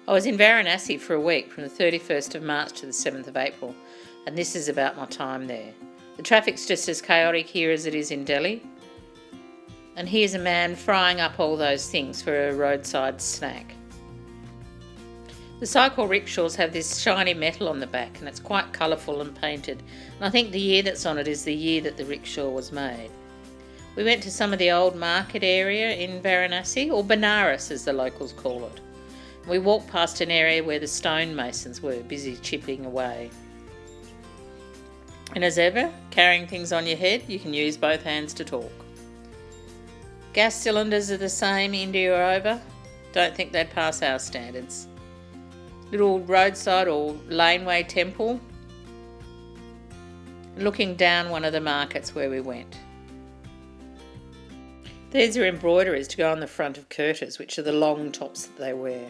I was in Varanasi for a week from the 31st of March to the 7th of April, and this is about my time there. The traffic's just as chaotic here as it is in Delhi. And here's a man frying up all those things for a roadside snack. The cycle rickshaws have this shiny metal on the back, and it's quite colourful and painted. And I think the year that's on it is the year that the rickshaw was made. We went to some of the old market area in Varanasi, or Benares as the locals call it. We walked past an area where the stonemasons were busy chipping away. And as ever, carrying things on your head, you can use both hands to talk. Gas cylinders are the same India over. Don't think they'd pass our standards. Little roadside or laneway temple. Looking down one of the markets where we went. These are embroideries to go on the front of kurtas, which are the long tops that they wear.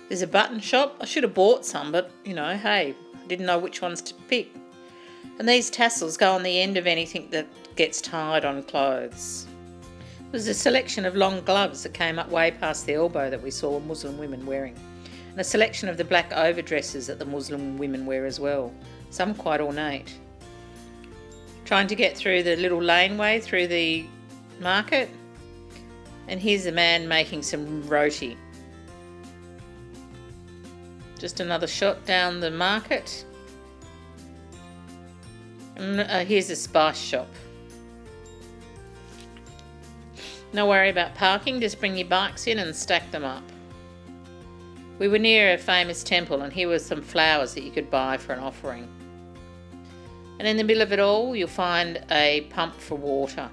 There's a button shop. I should have bought some, but hey, I didn't know which ones to pick. And these tassels go on the end of anything that gets tied on clothes. There's a selection of long gloves that came up way past the elbow that we saw Muslim women wearing. And a selection of the black overdresses that the Muslim women wear as well, some quite ornate. Trying to get through the little laneway through the market, and here's a man making some roti. Just another shot down the market. And here's a spice shop. No worry about parking, just bring your bikes in and stack them up. We were near a famous temple, and here were some flowers that you could buy for an offering. And in the middle of it all, you'll find a pump for water.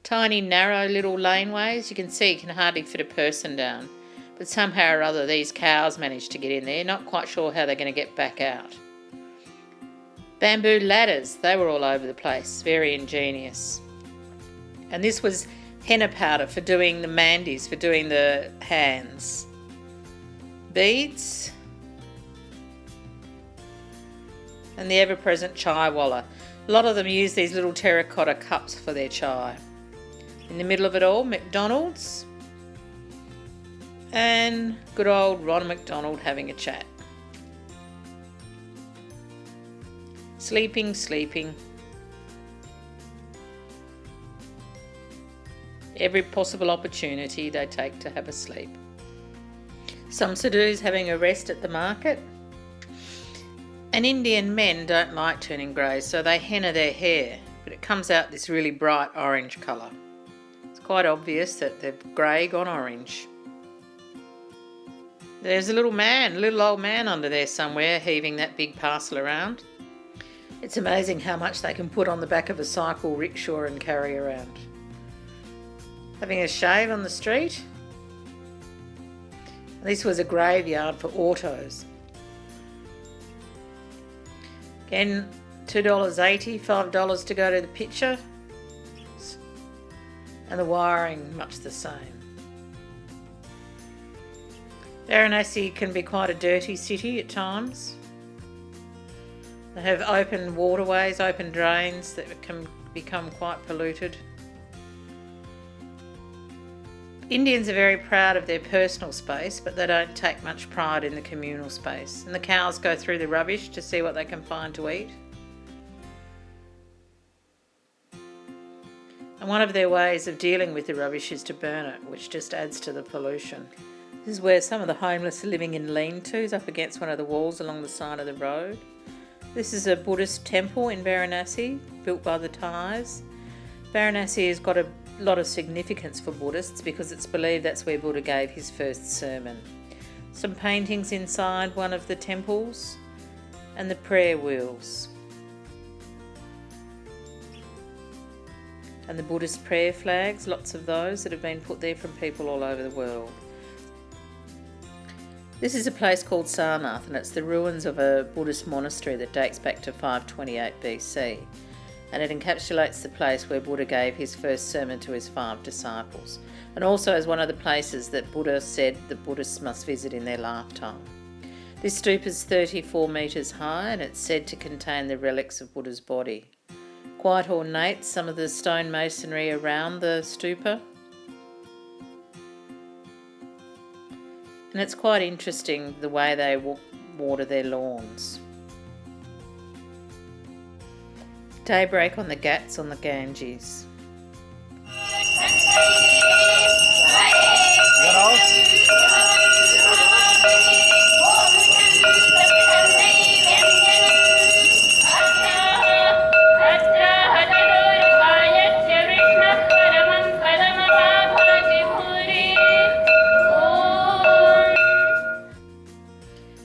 Tiny, narrow little laneways. You can see you can hardly fit a person down. But somehow or other, these cows managed to get in there. Not quite sure how they're going to get back out. Bamboo ladders. They were all over the place. Very ingenious. And this was henna powder for doing the mandis, for doing the hands. Beads. And the ever-present chai walla. A lot of them use these little terracotta cups for their chai. In the middle of it all, McDonald's. And good old Ron McDonald having a chat. Sleeping. Every possible opportunity they take to have a sleep. Some Sadhus having a rest at the market. And Indian men don't like turning grey, so they henna their hair, but it comes out this really bright orange colour. It's quite obvious that they've grey gone orange. There's a little old man under there somewhere heaving that big parcel around. It's amazing how much they can put on the back of a cycle rickshaw and carry around. Having a shave on the street. This was a graveyard for autos. Again, $2.80, $5 to go to the picture. And the wiring much the same. Varanasi can be quite a dirty city at times. They have open waterways, open drains that can become quite polluted. Indians are very proud of their personal space, but they don't take much pride in the communal space. And the cows go through the rubbish to see what they can find to eat. And one of their ways of dealing with the rubbish is to burn it, which just adds to the pollution. This is where some of the homeless are living in lean-tos up against one of the walls along the side of the road. This is a Buddhist temple in Varanasi, built by the Thais. Varanasi has got a lot of significance for Buddhists because it's believed that's where Buddha gave his first sermon. Some paintings inside one of the temples and the prayer wheels. And the Buddhist prayer flags, lots of those that have been put there from people all over the world. This is a place called Sarnath, and it's the ruins of a Buddhist monastery that dates back to 528 BC. And it encapsulates the place where Buddha gave his first sermon to his 5 disciples, and also is one of the places that Buddha said the Buddhists must visit in their lifetime. This stupa is 34 metres high, and it's said to contain the relics of Buddha's body. Quite ornate, some of the stone masonry around the stupa. And it's quite interesting the way they water their lawns. Daybreak on the Ghats on the Ganges.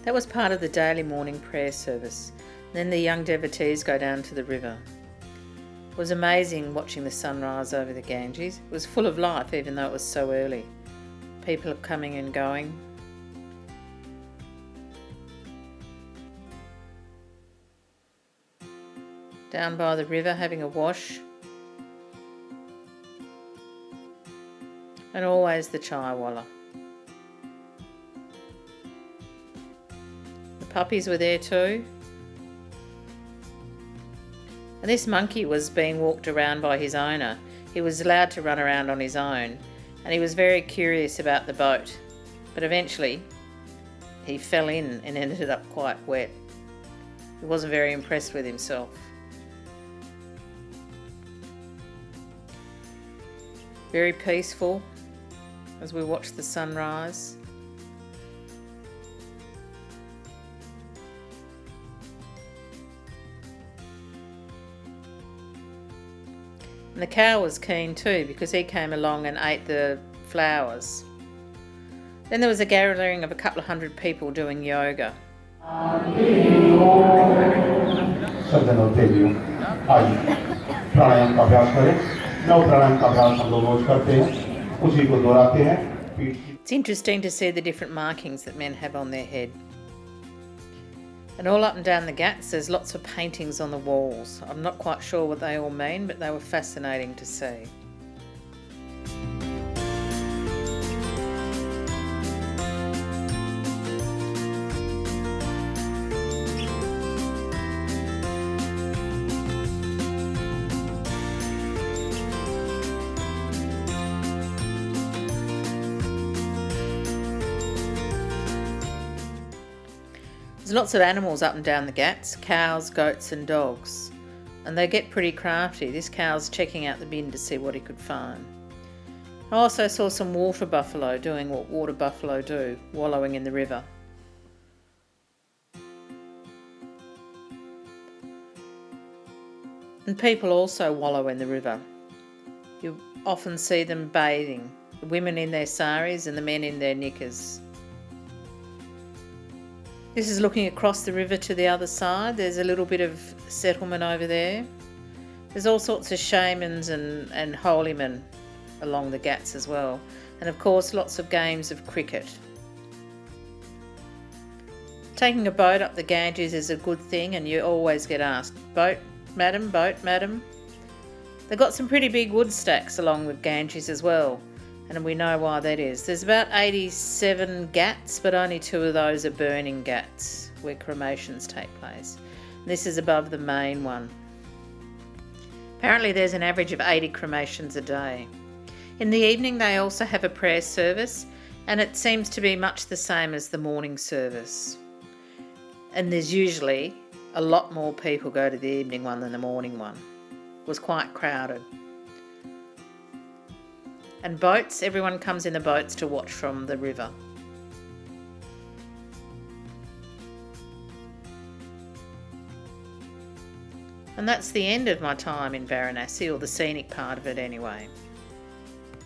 That was part of the daily morning prayer service. Then the young devotees go down to the river. It was amazing watching the sunrise over the Ganges. It was full of life even though it was so early. People coming and going. Down by the river having a wash. And always the chaiwala. The puppies were there too. And this monkey was being walked around by his owner. He was allowed to run around on his own, and he was very curious about the boat. But eventually he fell in and ended up quite wet. He wasn't very impressed with himself. Very peaceful as we watched the sunrise. And the cow was keen too because he came along and ate the flowers. Then there was a gathering of a couple of hundred people doing yoga. It's interesting to see the different markings that men have on their head. And all up and down the Ghats there's lots of paintings on the walls. I'm not quite sure what they all mean, but they were fascinating to see. There's lots of animals up and down the Ghats, cows, goats and dogs, and they get pretty crafty. This cow's checking out the bin to see what he could find. I also saw some water buffalo doing what water buffalo do, wallowing in the river. And people also wallow in the river. You often see them bathing, the women in their saris and the men in their knickers. This is looking across the river to the other side. There's a little bit of settlement over there. There's all sorts of shamans and holy men along the Ghats as well. And of course lots of games of cricket. Taking a boat up the Ganges is a good thing, and you always get asked, boat madam, boat madam. They've got some pretty big wood stacks along the Ganges as well. And we know why that is. There's about 87 Ghats, but only 2 of those are burning Ghats where cremations take place. And this is above the main one. Apparently there's an average of 80 cremations a day. In the evening they also have a prayer service, and it seems to be much the same as the morning service. And there's usually a lot more people go to the evening one than the morning one. It was quite crowded. And boats, everyone comes in the boats to watch from the river. And that's the end of my time in Varanasi, or the scenic part of it anyway.